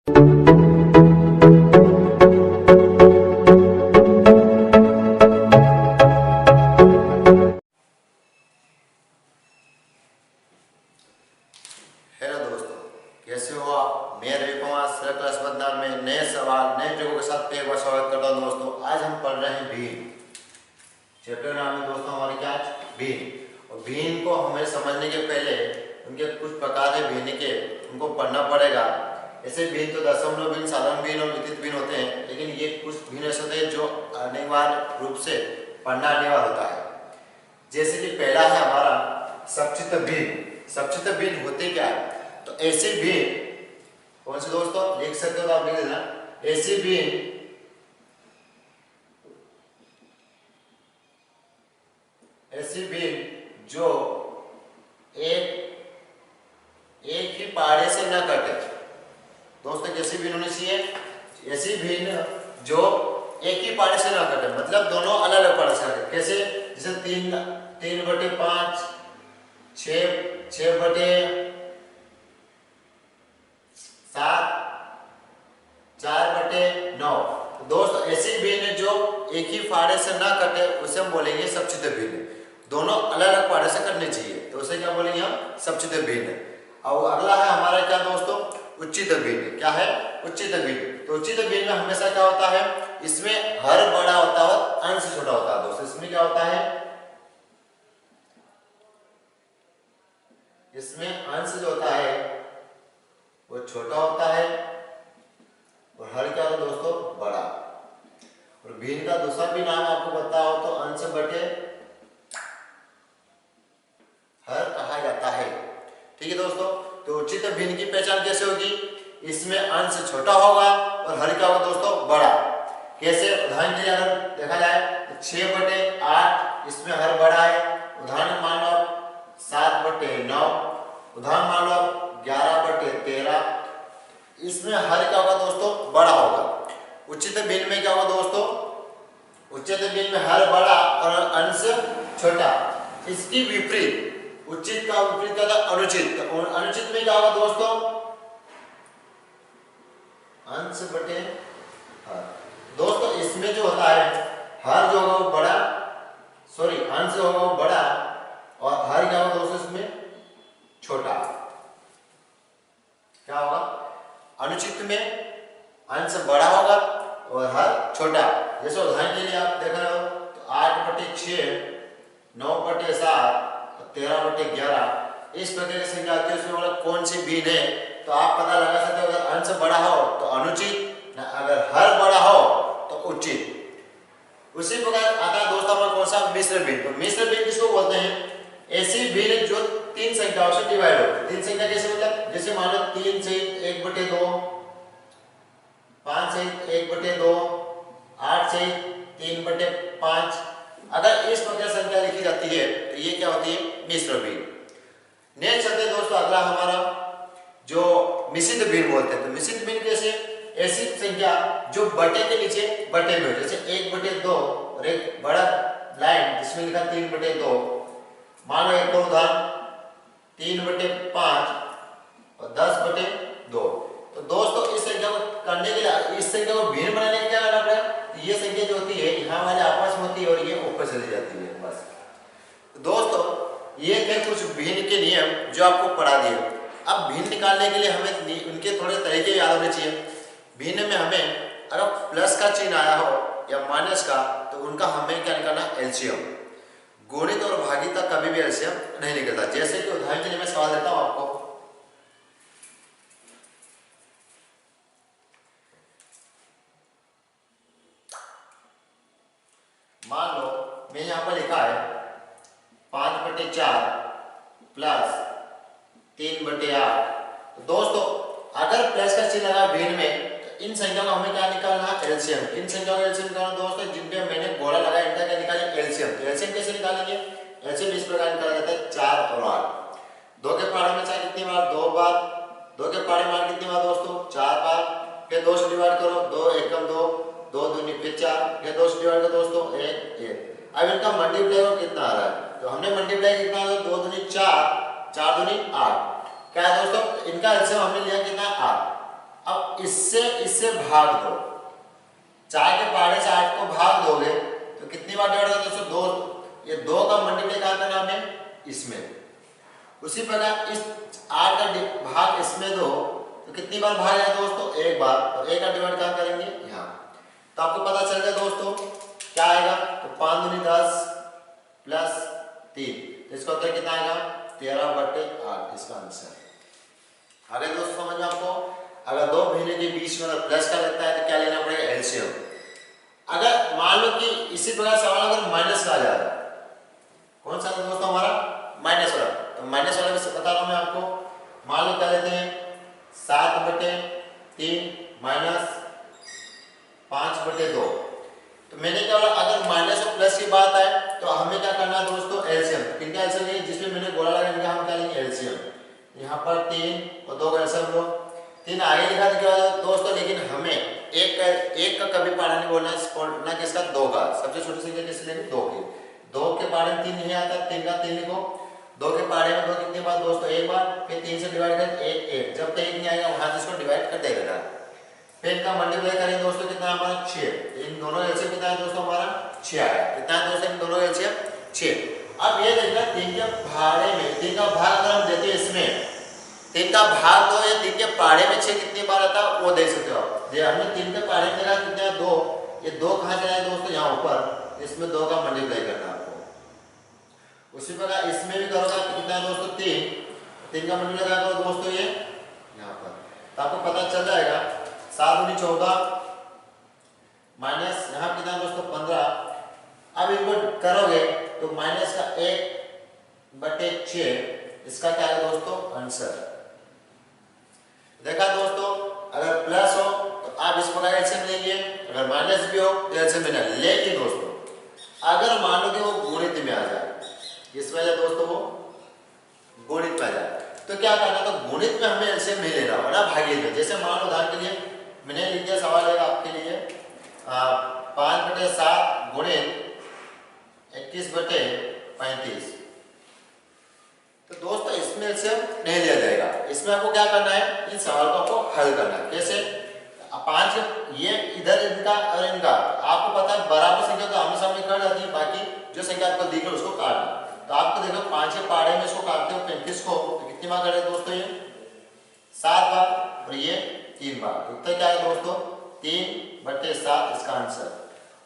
Hello दोस्तों, कैसे हो आप। मैं रवि कुमार सर क्लास बदनाम में नए सवाल नए ट्रिकों के साथ एक बार स्वागत करता हूँ। दोस्तों आज हम पढ़ रहे हैं भीन। चैप्टर नाम है दोस्तों हमारे क्या आज भीन। और भीन को हमें समझने के पहले उनके कुछ प्रकार है भीन के, उनको पढ़ना पड़ेगा। ऐसे भीन तो दशमलव भीन, साधारण भीन और वितरित भीन होते हैं, लेकिन ये कुछ भीन ऐसे होते हैं जो अनिवार्य रूप से पढ़ना अनिवार्य होता है। जैसे कि पहला है हमारा सक्षित भीन। सक्षित भीन होते क्या है, तो ऐसी भीन कौन से दोस्तों लिख सकते हो तो आप लिख देना। ऐसी भीन जो एक ही पारे से न कटे। दोस्तों कैसी भीन होनी चाहिए, ऐसी भीन जो एक ही पारे से न कटे, मतलब दोनों अलग अलग पारे से कटे। कैसे, जैसे 3/5, 6/7, 4/9। दोस्तों ऐसी भीन जो एक ही फाड़े से ना कटे उसे हम बोलेंगे सक्षित भीन। दोनों अलग अलग फाड़े से कटनी चाहिए तो उसे क्या बोलेंगे हम, सक्षित भीन। और अगला है हमारा क्या दोस्तों, उचित भीन। क्या है, उचित भीन। तो उचित भीन में हमेशा क्या होता है, इसमें हर बड़ा होता है और अंश छोटा होता है। दोस्तों इसमें क्या होता है, इसमें अंश जो होता है वो छोटा होता है और हर क्या होता है दोस्तों, बड़ा। और भीन का दूसरा भी नाम आपको पता हो तो अंश बटे हर कहा जाता है। ठीक है दोस्तों, तो उचित भीन की पहचान कैसे होगी, इसमें अंश छोटा होगा और हर क्या होगा दोस्तों, बड़ा। कैसे, उदाहरण के लिए अगर देखा जाए तो 6/8 इसमें हर बड़ा है। उदाहरण मान लो 7/9, उदाहरण मान लो 11/13, इसमें हर क्या होगा दोस्तों, बड़ा होगा। उचित भीन में क्या होगा दोस्तों, उचित भीन में हर बड़ा और अंश छोटा। इसकी विपरीत, उचित का विपरीत क्या होगा, अनुचित। अनुचित में क्या होगा दोस्तों, अंश बटे हर। दोस्तों इसमें जो होता है हर जो होगा वो बड़ा, सॉरी अंश जो होगा वो बड़ा और हर क्या होगा दोस्तों इसमें छोटा। क्या होगा, अनुचित में अंश बड़ा होगा और हर छोटा। जैसे उदाहरण के लिए आप देख रहे हो तो 8/6, 9/7, 13/11 इस प्रकार की संख्या आती है। उसमें मतलब कौन सी भीन है तो आप पता लगा सकते हो। अगर अंश बड़ा हो तो अनुचित, अगर हर बड़ा हो तो उचित। उसी प्रकार आता है दोस्तों हमारा कौन सा, मिश्र भीन। तो मिश्र भीन किसको बोलते हैं, ऐसी भीन जो तीन संख्याओं से डिवाइड हो। तीन संख्या कैसे, मतलब जैसे मान लो 3 से 1/2, 5 से 1/2, 8 से 3/5। अगर इस प्रकार संख्या लिखी जाती है तो ये क्या होती है, मिश्र भीन। नेक्स्ट चलते हैं दोस्तों, अगला हमारा जो मिश्रित भीन बोलते हैं। तो मिश्रित भीन कैसे, ऐसी संख्या जो बटे के नीचे बटे में हो। जैसे 1/2 और एक बड़ा लाइन जिसमें लिखा 3/2। मान लो एक और उदाहरण 3/5 और 10/2। तो दोस्तों इस संख्या को करने के लिए, इस संख्या को भीन बनाने के लिए क्या करना पड़ेगा, तो ये संख्या जो होती है यहाँ वाले आपस में होती है और ये ऊपर चली जाती है बस। तो दोस्तों ये थे कुछ भीन के नियम जो आपको पढ़ा दिए। अब भीन निकालने के लिए हमें उनके थोड़े तरीके याद होने चाहिए। भीन में हमें अगर प्लस का चिन्ह आया हो या माइनस का तो उनका हमें क्या निकालना, एलसीएम। गुणित और भागिता कभी भी एलसीएम नहीं निकलता। जैसे कि उदाहरण के लिए मैं सवाल देता हूं आपको, मान लो मैं यहां पर लिखा है 5/4 प्लस 3/8। तो दोस्तों अगर प्लस का चिन्ह लगा भीन में तो इन संख्याओं को हमें क्या निकालना, एलसीएम। इन संख्याओं का एलसीएम निकालना दोस्तों, जिन पे मैंने गोला लगाया इनका क्या निकालेंगे, एलसीएम। तो एलसीएम कैसे निकालेंगे, एलसीएम इस प्रकार निकाला जाता है 4 और 8। 2 के पहाड़े में 4 कितनी बार, 2 बार। 2 के पहाड़े में कितनी बार दोस्तों, 4 बार। फिर 2 से डिवाइड करो, 2 एकम 2, 2 दूनी फिर 4, फिर 2 से डिवाइड करो दोस्तों 1 1। अब इनका मल्टीप्लाई हो कितना आ रहा है, तो हमने मल्टीप्लाई कितना, 2 दूनी 4, 4 दूनी 8। क्या है दोस्तों, इनका एलसीएम हमने लिया कितना, 8। अब इससे इससे भाग दो, 4 के पहाड़े से 8 को भाग दोगे तो कितनी बार डिवाइड होगा दोस्तों? 2। ये 2 का मल्टीप्लाई कहाँ करना हमें? इसमें। उसी प्रकार इस 8 का भाग इसमें दो तो कितनी बार भाग है दोस्तों? 1 बार। और 1 का डिवाइड कहाँ करेंगे? यहाँ। तो आपको पता चल गया दोस्तों क्या आएगा? तो 5 दूनी 10 प्लस 3, तो इसका उत्तर कितना आएगा? 13/8 इसका आंसर। आगे दोस्तों समझ में आपको? अगर 2 महीने के बीच में प्लस का लगता है तो क्या लेना पड़ेगा? एलसीएम। अगर मान लो कि इसी प्रकार सवाल अगर माइनस का आ जाए, कौन सा था दोस्तों हमारा? माइनस वाला। तो माइनस वाला भी बता रहा हूं मैं आपको। मान लो क्या लेते हैं? 7/3 माइनस 5/2। तो मैंने क्या बोला? अगर माइनस और प्लस की बात है तो हमें क्या करना है दोस्तों? एलसीएम। किनका एलसीएम लेंगे? जिसमें मैंने गोला लगा इनका हम क्या लेंगे? एलसीएम। यहाँ पर 3 और 2 का एलसीएम लो। 3 आगे लिखा था क्या दोस्तों? लेकिन हमें एक का कभी पहाड़ा नहीं बोलना ना, किसका? 2 का। सबसे छोटी संख्या किससे लेंगे? 2 की। 2 के पहाड़े में 3 नहीं आता, 3 का 3 लिखो। 2 के पहाड़े में 2 कितनी बार दोस्तों? 1 बार। फिर 3 से डिवाइड कर 1 जब तक 1 नहीं आएगा वहां से इसको डिवाइड कर देगा। फिर इनका मल्टीप्लाई करें दोस्तों, कितना हमारा? 6। इन दोनों एलसीएम कितना है दोस्तों? हमारा 6 आया। कितना है दोस्तों इन दोनों एलसीएम? 6। अब ये देखना 3 के पहाड़े में 3 का भाग अगर हम देते हैं इसमें, 3 का भाग 2 या 3 के पहाड़े में 6 कितनी बार आता है वो देख सकते हो आप। ये हमने 3 के पहाड़े में देखा कितना है? 2। ये 2 कहां चला है दोस्तों? यहाँ ऊपर। इसमें 2 का मल्टीप्लाई करना आपको। उसी प्रकार इसमें भी करोगे तो कितना है दोस्तों? 3 का मल्टीप्लाई करो दोस्तों ये यहाँ पर, तो आपको पता चल जाएगा। 7 दूनी 14 माइनस यहाँ कितना दोस्तों? 15। अब इनको करोगे तो माइनस का 1/6 इसका क्या है दोस्तों? आंसर। देखा दोस्तों, अगर प्लस हो तो आप इस प्रकार एलसीएम लेंगे, अगर माइनस भी हो तो एलसीएम लेना। लेकिन दोस्तों अगर मान लो कि वो गुणित में आ जाए, इस वजह दोस्तों वो गुणित में आ जाए तो क्या करना? तो गुणित में हमें एलसीएम नहीं लेना है ना, भागित में। जैसे मान लो उदाहरण के लिए मैंने लिख दिया, सवाल है आपके लिए 5/7 गुणित 21/35। तो दोस्तों इसमें एलसीएम नहीं लिया जाएगा। इसमें आपको क्या करना है? इन सवाल को आपको हल करना है। कैसे? 5 ये इधर इनका और इनका, आपको पता है बराबर संख्या तो आमने सामने कट जाती है, बाकी जो संख्या आपको दिख रही है उसको काटना। तो आपको देखो 5 के पहाड़े में इसको काटते हो 35 को, तो कितनी बार कटे दोस्तों? ये 7 बार और ये 3 बार। तो उत्तर क्या है दोस्तों? 3/7 इसका आंसर।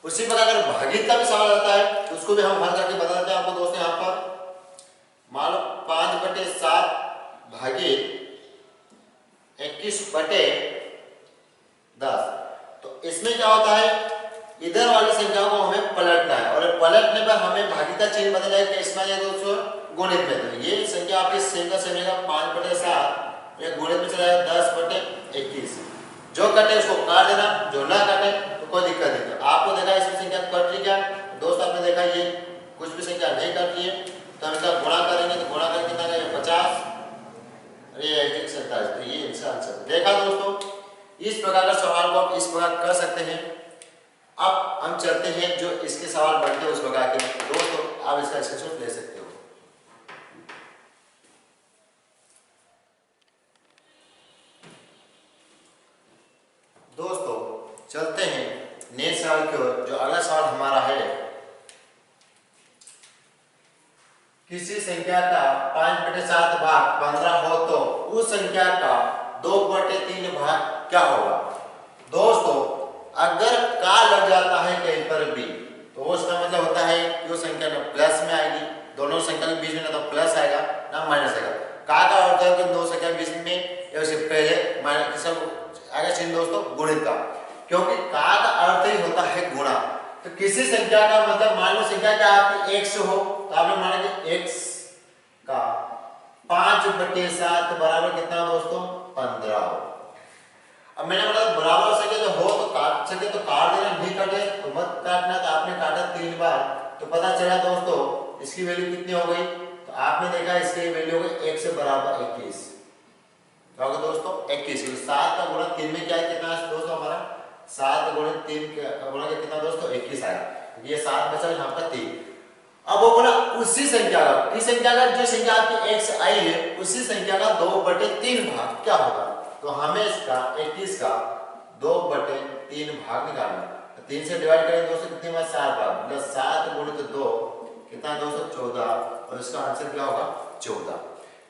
उसी प्रकार अगर भागित का भी सवाल आता है तो उसको भी हम हल करके बता देते हैं आपको दोस्तों। यहाँ पर मान लो 5/7 भागित 21/10। तो इसमें क्या होता है? इधर वाली संख्या को हमें पलटना है और पलटने पर हमें भागित का चिन्ह बदल जाएगा। इसमें दोस्तों गुणित में। तो ये संख्या आपकी सेम का सेम रहेगा 5/7, ये गुणित में चला जाएगा 10/21। जो कटे उसको काट देना, जो ना कटे तो कोई दिक्कत नहीं। तो आपको देखा इसमें संख्या कट रही क्या दोस्त? आपने देखा ये कुछ भी संख्या नहीं कट रही है, तो हम इसका गुणा करेंगे तो गुणा करके कितना आएगा? 50 और ये 47। तो ये इसका आंसर। देखा दोस्तों, इस प्रकार का सवाल को आप इस प्रकार कर सकते हैं। अब हम चलते हैं जो इसके सवाल बनते हैं उस प्रकार के दोस्तों, आप इसका स्क्रीनशॉट ले सकते हो। दोस्तों चलते हैं नए सवाल की ओर। जो अगला सवाल हमारा है, किसी संख्या का 5/7 भाग 15 हो तो उस संख्या का 2/3 भाग क्या होगा? दोस्तों अगर का लग जाता है कहीं पर भी तो उसका मतलब होता है कि वो संख्या ना प्लस में आएगी, दोनों संख्या के बीच में ना तो प्लस आएगा ना माइनस आएगा। का अर्थ है कि दो संख्या के बीच में या उससे पहले माइनस आएगा चिन्ह दोस्तों गुणित का, क्योंकि का अर्थ ही होता है गुणा। तो किसी संख्या का मतलब मान लो संख्या क्या आपकी x हो तो आपने माना कि x का 5/7 बराबर कितना दोस्तों? 15 हो। अब मैंने बोला बराबर हो सके जो हो तो काट सके तो काट देना, नहीं काटे तो मत काटना। तो आपने काटा 3 बार तो पता चला दोस्तों इसकी वैल्यू कितनी हो गई? तो आपने देखा इसकी वैल्यू हो गई 1 से बराबर 21। क्या होगा दोस्तों? 21। 7 का गुणा 3 में क्या है? कितना है दोस्तों हमारा? 7 गुणा 3 का गुणा कितना दोस्तों? 21 आया। ये 7 बचा यहाँ पर 3। अब वो बोला उसी संख्या का, किस संख्या का? जो संख्या आपकी x आई है उसी संख्या का 2/3 भाग क्या होगा? तो हमें इसका 21 का 2/3 भाग निकालना है। 3 से डिवाइड करें दोस्तों कितने में 7 भाग, मतलब 7 गुणित 2 कितना दोस्तों 14, और इसका आंसर क्या होगा 14।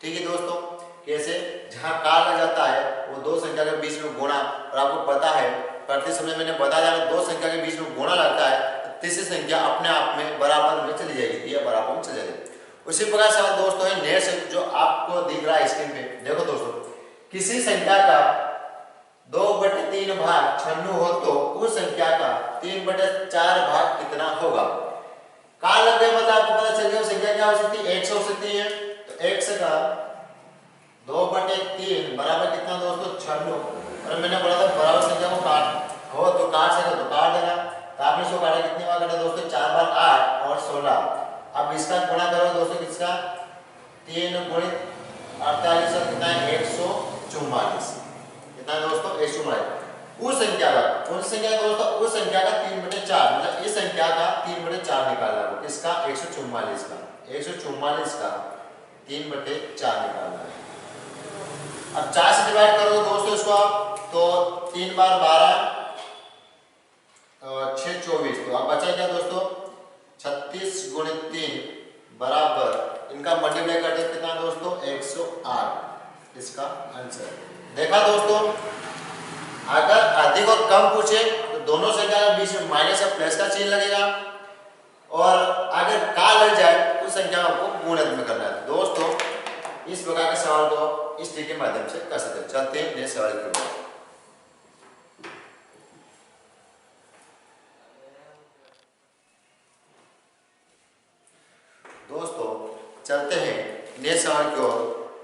ठीक है दोस्तों, कैसे जहां काल लग जाता है वो दो संख्या के बीच में गुणा, और आपको पता है पढ़ते समय मैंने बताया दो संख्या के बीच में गुणा लगता है तो तीसरी संख्या अपने आप में बराबर में चली जाएगी, या बराबर में चली जाएगी। उसी प्रकार सवाल दोस्तों है नेक्स्ट जो आपको दिख रहा है स्क्रीन पे। देखो दोस्तों, किसी संख्या का 2/3 भाग 96 हो तो उस संख्या का 3/4 भाग कितना होगा। काल लग गया मतलब आपको पता चल गया संख्या क्या हो सकती है, 100 हो सकती है। तो x का 2/3 बराबर कितना दोस्तों 96, और मैंने बोला था बराबर संख्या को काट हो तो काट सके तो काट देना। तो आपने इसको काटा, कितनी बार काटा दोस्तों 4 बार 8 और 16। अब इसका गुणा करो दोस्तों, किसका 3 गुणित 48 और कितना है 144, कितना दोस्तों 144। उस संख्या का कौन सी संख्या दोस्तों, उस संख्या का 3/4, मतलब इस संख्या का 3/4 निकालना है। किसका 144 का, 144 का 3/4 निकालना है। अब 4 से डिवाइड करो दोस्तों इसको आप, तो 3 बार 12 6 24, तो अब बचा क्या दोस्तों 36 गुणित 3 बराबर, इनका मल्टीप्लाई करते कितना दोस्तों 108, इसका आंसर। देखा दोस्तों, अगर अधिक और कम पूछे तो दोनों संख्या के बीच में माइनस या प्लस का चिन्ह लगेगा, और अगर का लग जाए तो संख्या को गुणित में करना है। दोस्तों इस प्रकार के सवाल को इस ट्रिक के माध्यम से कर सकते हैं। चलते हैं नेक्स्ट सवाल की ओर। दोस्तों चलते हैं नेक्स्ट सवाल की ओर।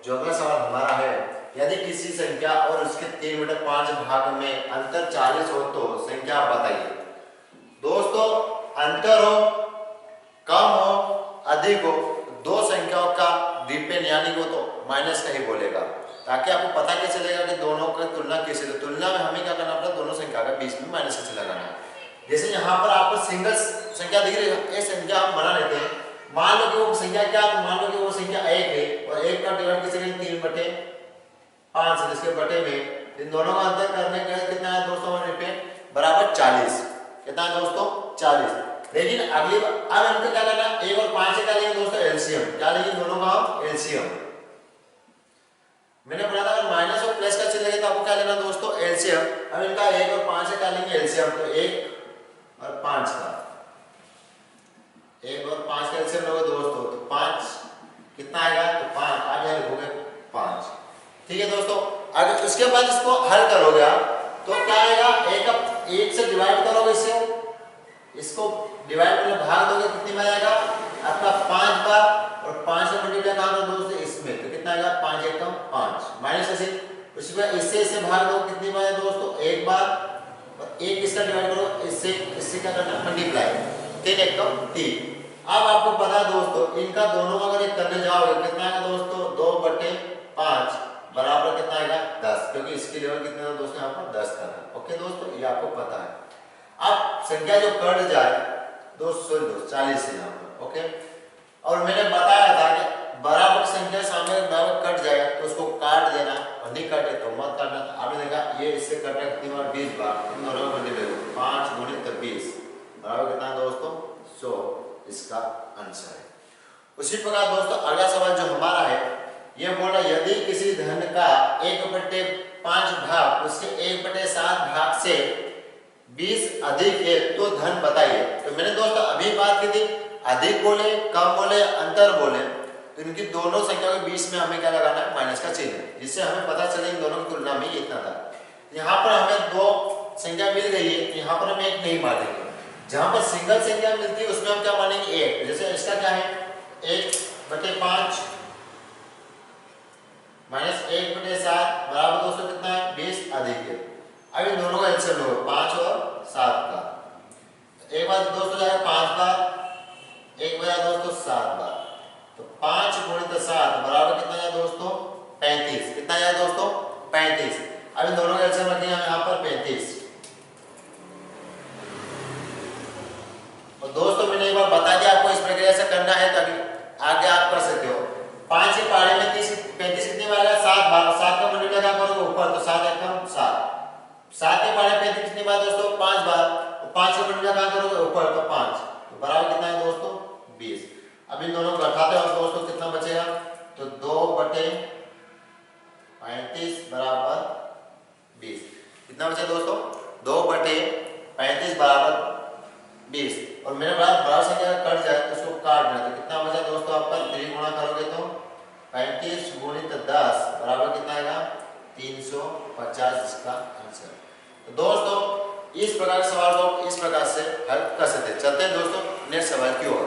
जो अगला सवाल हमारा है, यदि किसी संख्या और उसके 3/5 भाग में अंतर 40 हो तो संख्या बताइए। दोस्तों अंतर हो, कम हो, अधिक हो, दो संख्याओं का डिपेंड यानी वो तो माइनस का ही बोलेगा, ताकि आपको पता कैसे चलेगा कि दोनों की तुलना कैसे। तो तुलना में हमें क्या करना पड़ता है, दोनों संख्या के बीच में माइनस कैसे लगाना है। जैसे यहाँ पर आपको सिंगल संख्या दिख रही है, ये संख्या हम बना लेते हैं। मान लो कि वो संख्या क्या, तो मान लो कि वो संख्या 1 है, और 1 का डिवाइड किसे 3/5, जिसके बटे में इन दोनों का अंतर करने के कितना है दोस्तों हमारे पे बराबर 40, कितना है दोस्तों 40। लेकिन अगली बार अब हमको क्या करना है, 1 और 5 से क्या लेंगे दोस्तों एलसीएम, क्या लेंगे दोनों का एलसीएम। मैंने बोला था अगर माइनस और प्लस का चिन्ह लगे तो आपको क्या लेना दोस्तों एलसीएम। अब इनका 1 और 5 से क्या लेंगे एलसीएम, तो 1 और 5 का 1 और 5 का एलसीएम लोगे दोस्तों, तो 5 कितना आएगा, तो 5 आ जाए लिखोगे 5। ठीक है दोस्तों, अगर उसके बाद इसको हल करोगे आप तो क्या आएगा, 1 से डिवाइड करोगे इसको डिवाइड में भाग दोगे, कितनी में आएगा आपका 5 बार, और 5 से मल्टीप्लाई कहाँ करो दोस्तों इसमें, तो कितना आएगा 5 एकम 5 माइनस ऐसे। उसी बार इससे भाग दो, कितनी बार दोस्तों 1 बार, और 1 इसका डिवाइड करो इससे क्या करना मल्टीप्लाई, 3 एकम 3। अब आपको पता है दोस्तों इनका दोनों का अगर एक करने जाओगे कितना आएगा दोस्तों 2/5 बराबर कितना आएगा 10, क्योंकि इसकी लेवल कितना है दोस्तों यहाँ पर 10 का है। ओके दोस्तों ये आपको पता है। अब संख्या जो कट जाए 240 है यहाँ पर, ओके। और मैंने बताया था कि बराबर संख्या सामने बराबर कट जाए तो उसको काट देना, और नहीं कटे तो मत काटना। आपने देखा ये इससे कटा कितनी बार 20 बार, 5 गुणित 20 बराबर कितना दोस्तों 100, इसका आंसर है। उसी प्रकार दोस्तों अगला सवाल जो हमारा है ये बोल रहा है यदि किसी धन का 1/5 भाग उसके 1/7 भाग से 20 अधिक है तो धन बताइए। तो मैंने दोस्तों अभी बात की थी, अधिक बोले कम बोले अंतर बोले, तो इनकी दोनों संख्या के बीच में हमें क्या लगाना है माइनस का चिन्ह, जिससे हमें पता चले इन दोनों की तुलना में ये इतना था। यहाँ पर हमें 2 संख्या मिल गई है, यहाँ पर हम 1 नहीं मानेंगे। जहां पर सिंगल संख्या मिलती है उसमें हम क्या मानेंगे 1। जैसे इसका क्या है 1/5 माइनस 1/7 बराबर दोस्तों कितना है 20 अधिक है। अब इन दोनों का एलसीएम लो 5 और 7 का, एक बार दोस्तों जाएगा 5 बार, एक बार दोस्तों 7 बार, तो 5 गुणित 7 बराबर कितना है दोस्तों 35, कितना है दोस्तों 35। अब इन दोनों का एलसीएम रखेंगे हम यहाँ पर 35। और दोस्तों मैंने एक बार बता दिया आपको इस प्रक्रिया से करना है ताकि आगे आप कर सकते हो। 5 के पहाड़े में 35 कितनी बार आएगा 7 बार, 7 का मल्टीप्लाई क्या करोगे ऊपर, तो 7 7 के पहाड़े पे कितनी बार दोस्तों 5 बार, तो 5 से मल्टीप्लाई कहाँ करोगे ऊपर तो 5, तो बराबर कितना है दोस्तों 20। अब इन दोनों को घटाते हो दोस्तों कितना बचेगा, तो 2/35 बराबर 20। कितना बचा दोस्तों 2/35 बराबर 20। और मेरे बराबर संख्या कट जाए तो उसको काटना, तो कितना बचा दोस्तों आपका 3 गुणा करोगे तो 35 गुणित 10 बराबर कितना आएगा 350 इसका आंसर। तो दोस्तों इस प्रकार के सवाल को इस प्रकार से हल कर सकते हैं। चलते हैं दोस्तों नेक्स्ट सवाल की ओर।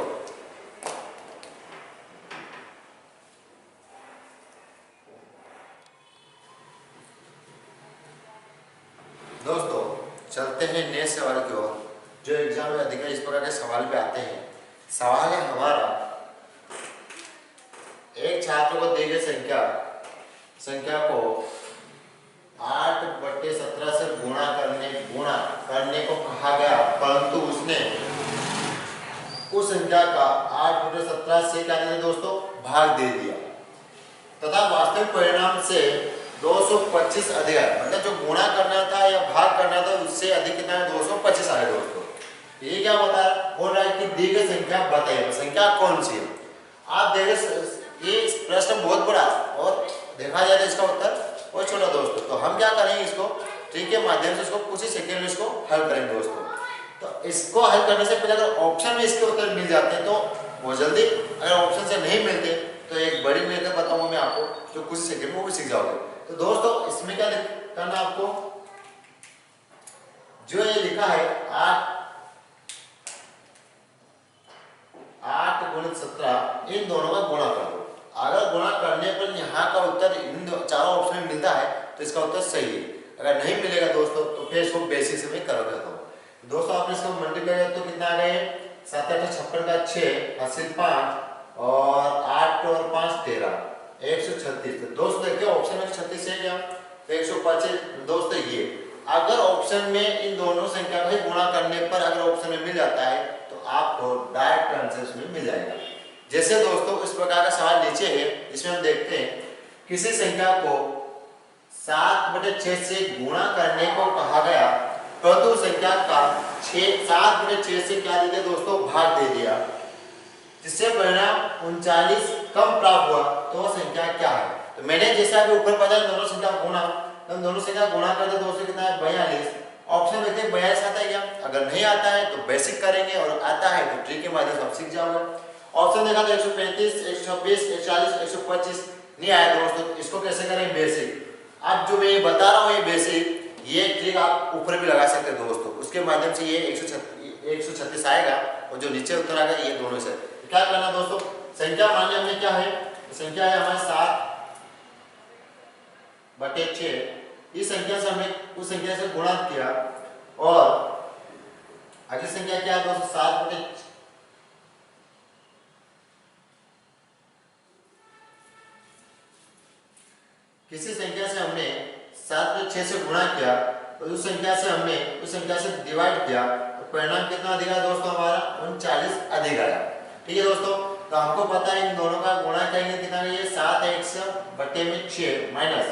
दोस्तों चलते हैं नेक्स्ट सवाल की ओर, जो एग्जाम में अधिकतर इस प्रकार के सवाल पे आते हैं। सवाल है हमारा, एक छात्र को दी गई संख्या को 8/17 से गुणा करने को कहा गया, परंतु उसने उस संख्या का 8/17 से क्या दे दोस्तों भाग दे दिया तथा वास्तविक परिणाम से 225 अधिक है। मतलब जो गुणा करना था या भाग करना था उससे अधिक कितना है 225 आया दोस्तों। ये क्या बता बोल रहा है कि दी गई संख्या बताइए, संख्या कौन सी है। आप देखें ये प्रश्न बहुत बड़ा और देखा जाए तो इसका उत्तर बहुत छोटा दोस्तों। तो हम क्या करेंगे, इसको ट्रिक के माध्यम से इसको कुछ ही सेकंड में इसको हल करेंगे दोस्तों। तो इसको हल करने से पहले अगर ऑप्शन में इसके उत्तर मिल जाते हैं तो बहुत जल्दी, अगर ऑप्शन से नहीं मिलते तो एक बड़ी मेथड बताऊंगा मैं आपको, जो कुछ सेकंड में वो भी सीख जाओगे। तो दोस्तों इसमें क्या करना आपको, जो ये लिखा है 8 गुणित 17 इन दोनों का गुणा कर दो। अगर गुणा करने पर यहाँ का उत्तर इन चारों ऑप्शन में मिलता है तो इसका उत्तर सही है। अगर नहीं मिलेगा दोस्तों तो फिर इसको बेसिक से मैं कर देता हूँ। दोस्तों आपने इसको मल्टीप्लाई तो कितना आ गए 7 8 56 का 6 हासिल 5 और 8 और 5 13 136। तो दोस्तों देखिए ऑप्शन में 36 है क्या, तो 125 दोस्तों ये अगर ऑप्शन में इन दोनों संख्या का गुणा करने पर अगर ऑप्शन में मिल जाता है तो आपको डायरेक्ट आंसर इसमें मिल जाएगा। जैसे दोस्तों इस प्रकार का सवाल नीचे है, इसमें हम देखते हैं किसी संख्या को 7/6 से गुणा करने को कहा गया, परंतु संख्या का 7/6 से क्या दे दिया दोस्तों भाग दे दिया, जिससे परिणाम 39 कम प्राप्त हुआ, तो वह संख्या क्या है। तो मैंने जैसा अभी ऊपर बताया दोनों संख्या गुणा, तो हम दोनों संख्या गुणा कर दे दोस्तों कितना है 42। ऑप्शन देखते हैं 42 आता है क्या, अगर नहीं आता है तो बेसिक करेंगे और आता है तो ट्रिक के माध्यम से आप सीख जाओगे। ऑप्शन देखा तो 135 126 140 125 नहीं आया दोस्तों, इसको कैसे करें बेसिक। अब जो मैं बता रहा हूँ ये बेसिक, ये ट्रिक आप ऊपर भी लगा सकते हैं दोस्तों, उसके माध्यम से ये 136 आएगा और जो नीचे उत्तर आएगा ये दोनों से। क्या करना दोस्तों, संख्या मानिए हमें क्या है, संख्या है हमारे 7/6। इस संख्या से हमने उस संख्या से गुणा किया और अगली संख्या क्या है दोस्तों 7/6 किसी संख्या से हमने 7/6 से गुणा किया और उस संख्या से हमने उस संख्या से डिवाइड किया, तो परिणाम कितना अधिक आया दोस्तों हमारा 39 अधिक आया। ठीक है दोस्तों, तो हमको पता है इन दोनों का गुणा करेंगे कितना ये 7x/6 माइनस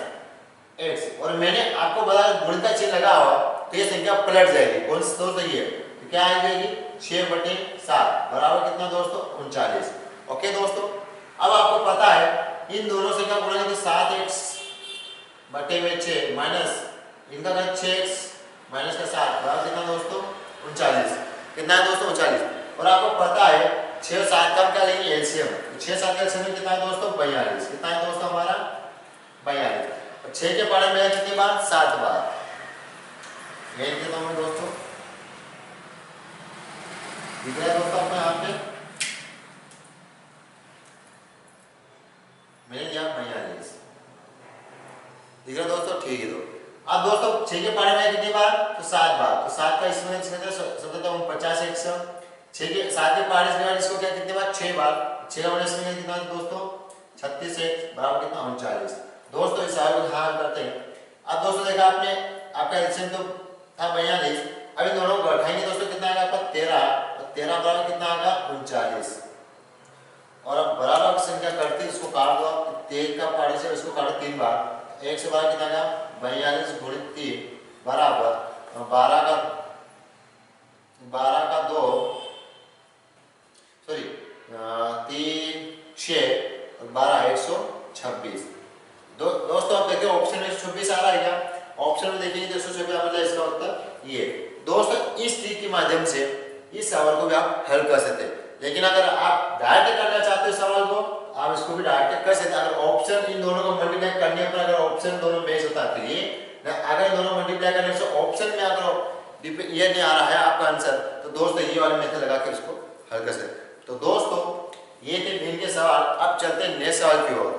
x, और मैंने आपको बताया गुणित का चिन्ह लगा हुआ तो ये संख्या पलट जाएगी। कौन सी दोस्तों ये, तो क्या आ जाएगी 6/7 बराबर कितना दोस्तों 39। ओके दोस्तों, अब आपको पता है इन दोनों संख्या गुणा करेंगे 7x/6 माइनस इनका 6x माइनस का 7 बराबर कितना दोस्तों 39। कितना है दोस्तों 39। और आपको पता है 6 और 7 का क्या लेंगे एलसीएम, 6 7 का एलसीएम कितना है दोस्तों 42। कितना है दोस्तों हमारा 42। और 6 के पढ़े में कितनी बार 7 बार, ये लिख देता हूं दोस्तों, दिख रहा है दोस्तों आपको यहाँ पे मैंने लिया 42, दिख रहा है दोस्तों। ठीक है, तो अब दोस्तों 6 के पढ़े में कितनी बार तो 7 बार, तो 7 का इसमें 50 एक 6 के 7 के पहाड़े से इसको क्या कितने बार 6 बार, 6 का इसमें कितना दोस्तों 36 एक बराबर कितना 39। दोस्तों इस सवाल को हल करते हैं। अब दोस्तों देखा आपने आपका एलसीएम तो था 42, अब इन दोनों को घटाएंगे दोस्तों कितना आएगा आपका 13 और 13 बराबर कितना आएगा 39। और अब बराबर की संख्या करते इसको काट दो आप, 13 का पहाड़े से इसको काटो 3 बार, 1 से बार कितना आएगा 42 गुणित 3 बराबर देखेंगे तो 126 मतलब इसका उत्तर ये। दोस्तों इस ट्रिक के माध्यम से इस सवाल को भी आप हल कर सकते हैं। लेकिन अगर आप डायरेक्ट करना चाहते हो सवाल को, आप इसको भी डायरेक्ट कर सकते हैं। अगर ऑप्शन इन दोनों को मल्टीप्लाई करने पर अगर ऑप्शन दोनों मैच होता है तो ये, अगर दोनों मल्टीप्लाई करने से ऑप्शन में अगर ये नहीं आ रहा है आपका आंसर, तो दोस्तों ये वाले मेथड लगा के इसको हल कर सकते हैं। तो दोस्तों ये थे भिन्न के सवाल। अब चलते हैं नेक्स्ट सवाल की ओर।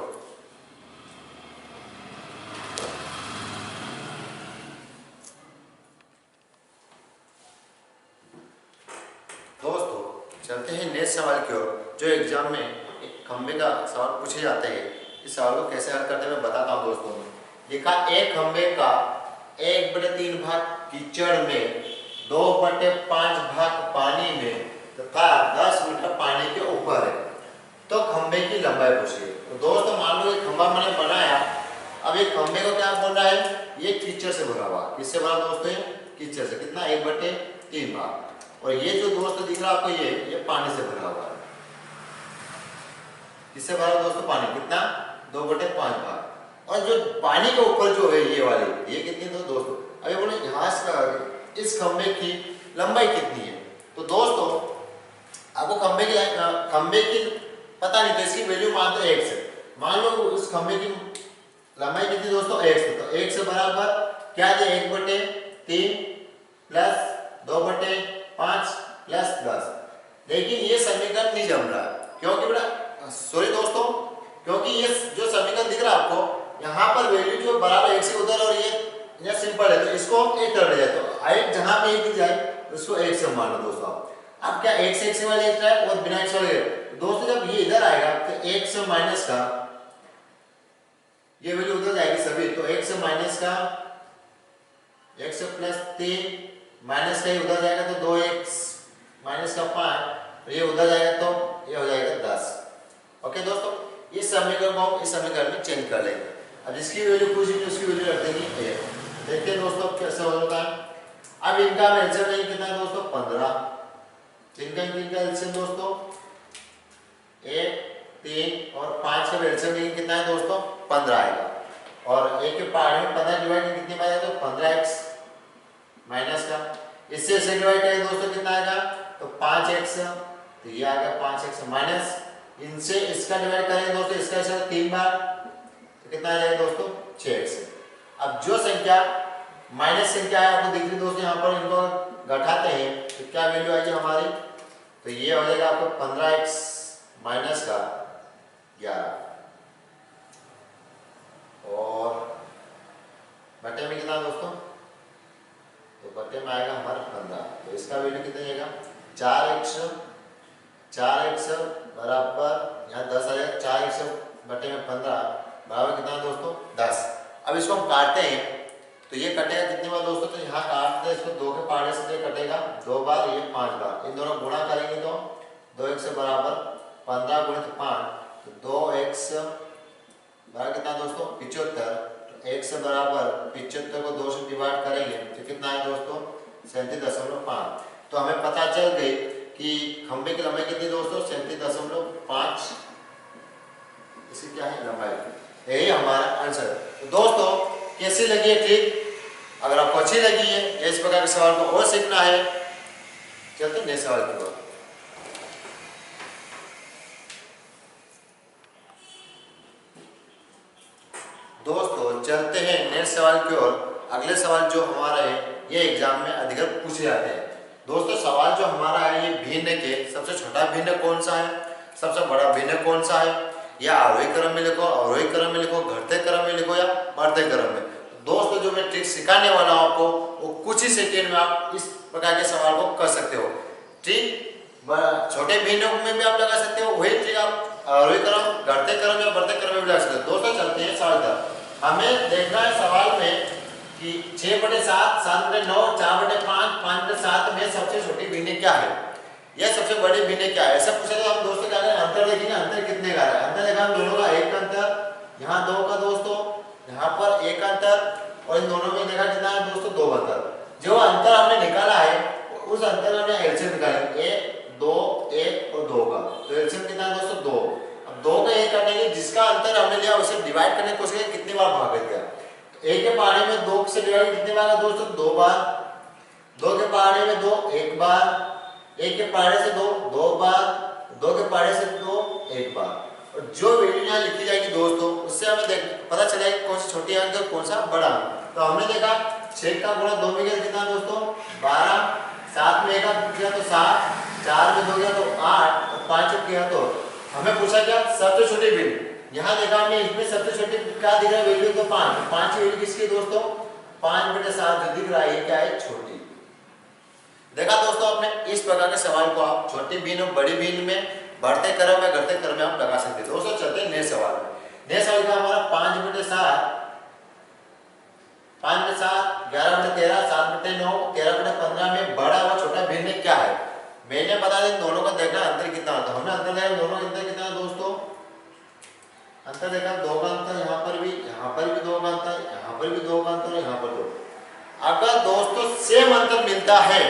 दोस्तों चलते हैं नेक्स्ट सवाल की ओर, जो एग्जाम में एक खंबे का सवाल पूछे जाते हैं। इस सवाल को कैसे हल करते हैं मैं बताता हूँ दोस्तों। लिखा एक खंबे का 1/3 भाग कीचड़ में, 2/5 भाग पानी में तथा 10 मीटर पानी के ऊपर है, तो खंबे की लंबाई पूछिए। तो दोस्तों मान लो ये खंबा मैंने बनाया। अब ये खंबे को क्या बोल रहा है, ये कीचड़ से भरा हुआ। किससे भरा दोस्तों, ये कीचड़ से। कितना, 1/3 भाग। और ये जो दोस्तों दिख रहा है आपको, ये पानी से भरा हुआ है। किससे भरा हुआ दोस्तों, पानी। कितना, 2/5 भाग। और जो पानी के ऊपर जो है ये वाली, ये कितनी तो दोस्तों, अभी बोले यहाँ से इस खंबे की लंबाई कितनी है। तो दोस्तों आपको खंबे की पता नहीं, तो इसकी वैल्यू मान दो 1 से। मान लो उस खंबे की लंबाई कितनी दोस्तों, 1 से। तो 1 से बराबर क्या दे, 1/3 प्लस 2/5 प्लस 10। लेकिन ये समीकरण नहीं जम रहा, क्योंकि बेटा सॉरी दोस्तों, क्योंकि ये जो समीकरण दिख रहा है आपको, यहाँ पर वैल्यू जो बराबर 1 से उधर, और ये सिंपल है, तो इसको हम 1 कर ले जाए। तो एक जहां पे 1 दिख जाए उसको 1 से मान लो दोस्तों। अब क्या 1 से 1 से वाले 1 है और बिना 1 से वाले, दोस्तों जब ये इधर आएगा तो 1 से माइनस का ये वैल्यू उधर जाएगी सभी। तो 1 से माइनस का 1 से प्लस 3 माइनस का उधर जाएगा तो 2x माइनस का 5, ये उधर जाएगा तो ये हो जाएगा 10। ओके दोस्तों, इस समीकरण को हम इस समीकरण में चेंज कर लेंगे। अब जिसकी वैल्यू पूछी तो उसकी वैल्यू रख देंगे 1। देखते हैं दोस्तों कैसे होता है। अब इनका एलसीएम लेंगे, कितना है दोस्तों, 15। इनका एलसीएम दोस्तों 1, 3 और 5 का एलसीएम लेंगे, कितना है दोस्तों, 15 आएगा। और 1 के पार्ट में 15 डिवाइड में कितनी आएगा, तो 15x माइनस का, इससे इसे डिवाइड करें दोस्तों कितना आएगा, तो 5x। तो ये आ गया 5x माइनस, इनसे इसका डिवाइड करेंगे दोस्तों, इसका 3 बार, तो कितना आ जाएगा दोस्तों, 6x। अब जो संख्या माइनस संख्या है आपको दिख रही दोस्तों, यहाँ पर इनको घटाते हैं तो क्या वैल्यू आएगी हमारी, तो ये हो जाएगा आपको 15x माइनस का 11। और बटे में कितना दोस्तों, तो बटे में आएगा हमारा 15। तो इसका वैल्यू कितना आएगा, 4x बराबर यहाँ 10 आ जाएगा। 4x बटे में 15 बराबर कितना दोस्तों, 10। अब इसको हम काटते हैं तो ये कटेगा कितनी बार दोस्तों, तो यहाँ काटते हैं इसको 2 के पाड़े से, तो कटेगा 2 बार, ये 5 बार। इन दोनों गुणा करेंगे तो 2x बराबर 15 गुणित 5, तो 2x बराबर कितना दोस्तों, 75। तो x बराबर 75 को 2 से डिवाइड करेंगे तो कितना है दोस्तों, 37.5। तो हमें पता चल गई कि खंबे की लंबाई कितनी दोस्तों, 37.5। इसी क्या है, लंबाई। यही हमारा आंसर। तो दोस्तों कैसी लगी है ट्रिक, अगर आपको अच्छी लगी है, इस प्रकार के सवाल को और सीखना है, चलते नेक्स्ट सवाल की ओर। दोस्तों चलते हैं नेक्स्ट सवाल की ओर। अगले सवाल जो हमारा है ये एग्जाम में अधिकतर पूछे जाते हैं। दोस्तों सवाल जो हमारा है ये भिन्न के सबसे छोटा भिन्न कौन सा है, सबसे बड़ा भिन्न कौन सा है, या आरोही क्रम में लिखो, अवरोही क्रम में लिखो, घटते क्रम में लिखो, या बढ़ते क्रम में। दोस्तों जो मैं ट्रिक सिखाने वाला हूं आपको, वो कुछ ही सेकेंड में आप इस प्रकार के सवाल को कर सकते हो। ट्रिक छोटे भिन्नों में भी आप लगा सकते हो, वही ट्रिक आप आरोही क्रम, घटते क्रम या बढ़ते क्रम में भी लगा सकते हो। दोस्तों चलते हैं सवाल पर। हमें देखना है सवाल में कि 6/7, 7/9, 4/5, 5/7 में सबसे छोटी भिन्न क्या है, यह सबसे बड़ी भिन्न क्या है, ऐसा पूछा तो हम दोस्तों क्या करें, अंतर देखेंगे, अंतर कितने का है। अंतर देखा हम दोनों का 1 का अंतर, यहाँ 2 का दोस्तों, यहाँ पर 1 का अंतर, और इन दोनों में देखा कितना है दोस्तों, 2 का अंतर। जो अंतर हमने निकाला है उस अंतर में हमने एलसीएम निकालेंगे, 1, 2, 1 और 2 का। तो एलसीएम कितना है दोस्तों, 2। अब 2 का 1 काटेंगे, जिसका अंतर हमने लिया उसे डिवाइड करने की कोशिश करें, कितनी बार भाग गया। तो एक के पहाड़े में 2 से डिवाइड कितनी बार है दोस्तों? 2 बार। 2 के पहाड़े में 2 1 बार, एक के पहाड़े से 2 2 बार, 2 के पहाड़े से 2 1 बार। और जो वैल्यू यहाँ लिखी जाएगी दोस्तों उससे हमें पता चलेगा कौन सी छोटी अंक और कौन सा बड़ा अंक। तो हमने देखा 6 का गुणा 2 में किया कितना दोस्तों? 12, 7 में 1 का किया तो 7, 4 में 2 किया तो 8 और 5 किया तो हमें पूछा क्या? सबसे छोटी वैल्यू। यहाँ देखा हमने इसमें सबसे छोटी क्या दिख रहा है वैल्यू? तो 5। 5 की वैल्यू किसकी दोस्तों? 5/7 जो दिख रहा है क्या है? छोटी। देखा दोस्तों आपने, इस प्रकार के सवाल को आप छोटी बीन और बड़ी बीन में, बढ़ते क्रम में घटते क्रम में आप लगा सकते हैं। दोस्तों चलते हैं नए सवाल में। नए सवाल का हमारा 5/7, 5/7, 11/13, 7/9, 13/15 में बड़ा व छोटा भिन्न क्या है? मैंने बता दें दोनों का देखना अंतर कितना होता है। हमने अंतर देखा दोनों का अंतर कितना है दोस्तों? अंतर देखा 2 का अंतर, यहाँ पर भी 2 का अंतर, यहाँ पर भी 2 का अंतर, यहाँ पर 2। अगर दोस्तों सेम अंतर मिलता है,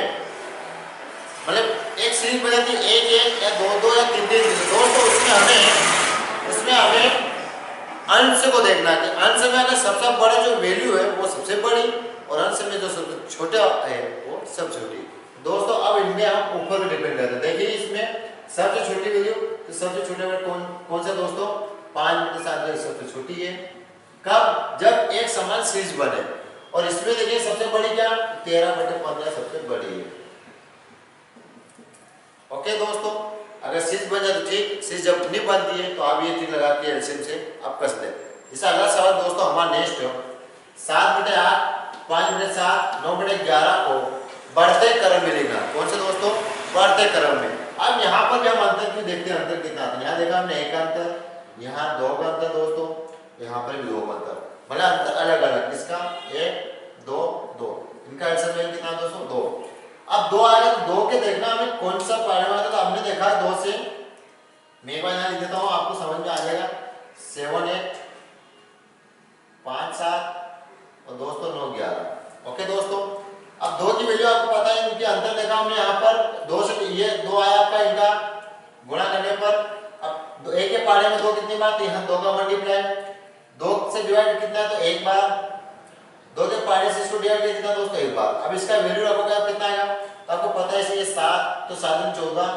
मतलब एक सीरीज बजाती 1 1 या 2 2 या 3 3 दोस्तों, उसमें हमें अंश को देखना है। अंश में अगर सबसे बड़ा जो वैल्यू है वो सबसे बड़ी और अंश में जो सबसे छोटा है वो सबसे छोटी। दोस्तों अब इनमें हम ऊपर में डिपेंड करते हैं। देखिए इसमें सबसे छोटी वैल्यू, तो सबसे छोटे में कौन सा दोस्तों? 5/7 सबसे छोटी है। कब? जब एक समान सीरीज बने। और इसमें देखिए सबसे बड़ी क्या? 13/15 सबसे बड़ी है। ओके दोस्तों, अगर सीरीज बन जाए तो ठीक, सीरीज जब नहीं बनती है तो आप ये ट्रिक लगा के एलसीएम से आप कस दें। इसका अगला सवाल दोस्तों हमारा नेक्स्ट है 7/8, 5/7, 9/11 को बढ़ते क्रम में लिखना। कौन से दोस्तों? बढ़ते क्रम में। अब यहाँ पर हम अंतर क्यों देखते हैं? अंतर कितना आता है? यहाँ देखा हमने 1 का अंतर, यहाँ 2 का अंतर दोस्तों, यहाँ पर भी 2 का अंतर, मतलब अंतर अलग अलग। इसका 1 2 2, इनका आंसर में कितना दोस्तों? 2। अब 2 आया तो 2 के देखना हमें कौन सा पढ़ने वाला था। तो हमने देखा 2 से, मैं एक बार यहाँ लिख देता हूँ आपको समझ में आ जाएगा। 7 8, 5 7 और दोस्तों 9 11। ओके दोस्तों, अब 2 की वैल्यू आपको पता है, इनके अंतर देखा हमने यहाँ पर 2 से, ये 2 आया आपका, इनका गुणा करने पर अब 1 के पहाड़े में 2 कितनी बार? तो यहाँ 2 का मल्टीप्लाई, 2 से डिवाइड कितना है? तो 1 बार, 2 के पहाड़े से इसको डिवाइड किया कितना दोस्तों? 1 बार। अब इसका वैल्यू रखोगे आप कितना आएगा? तो आपको पता है ये 7, तो 7 में 14,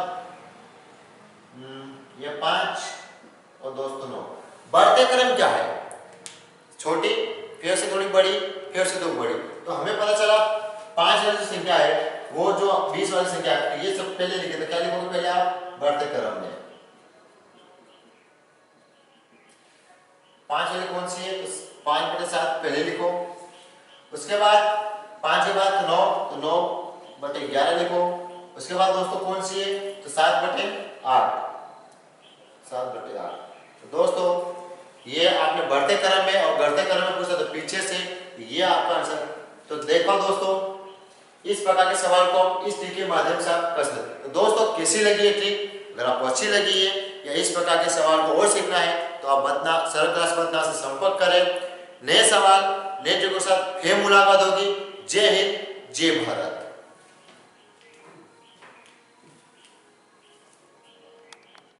ये 5 और दोस्तों 9। बढ़ते क्रम क्या है? छोटी, फिर से थोड़ी बड़ी, फिर से थोड़ी बड़ी। तो हमें पता चला 5 वाली संख्या है वो जो 20 वाली संख्या है, तो ये सब पहले लिखे। तो क्या लिखोगे पहले आप? बढ़ते क्रम में 5 वाली कौन सी है? तो 5/7 पहले लिखो। उसके बाद 5 के बाद 9, तो 9/11 लिखो। उसके बाद दोस्तों कौन सी है? तो 7/8, 7/8। तो दोस्तों ये आपने बढ़ते क्रम में और घटते क्रम में पूछा तो पीछे से ये आपका आंसर। तो देखो दोस्तों, इस प्रकार के सवाल को इस ट्रिक के माध्यम से आप कर सकते हैं। तो दोस्तों कैसी लगी ये ट्रिक? अगर आपको अच्छी लगी है या इस प्रकार के सवाल को और सीखना है तो आप सरल क्लास बदना से संपर्क करें। नए सवाल नए ट्रिक के साथ फिर मुलाकात होगी। जय हिंद, जय भारत।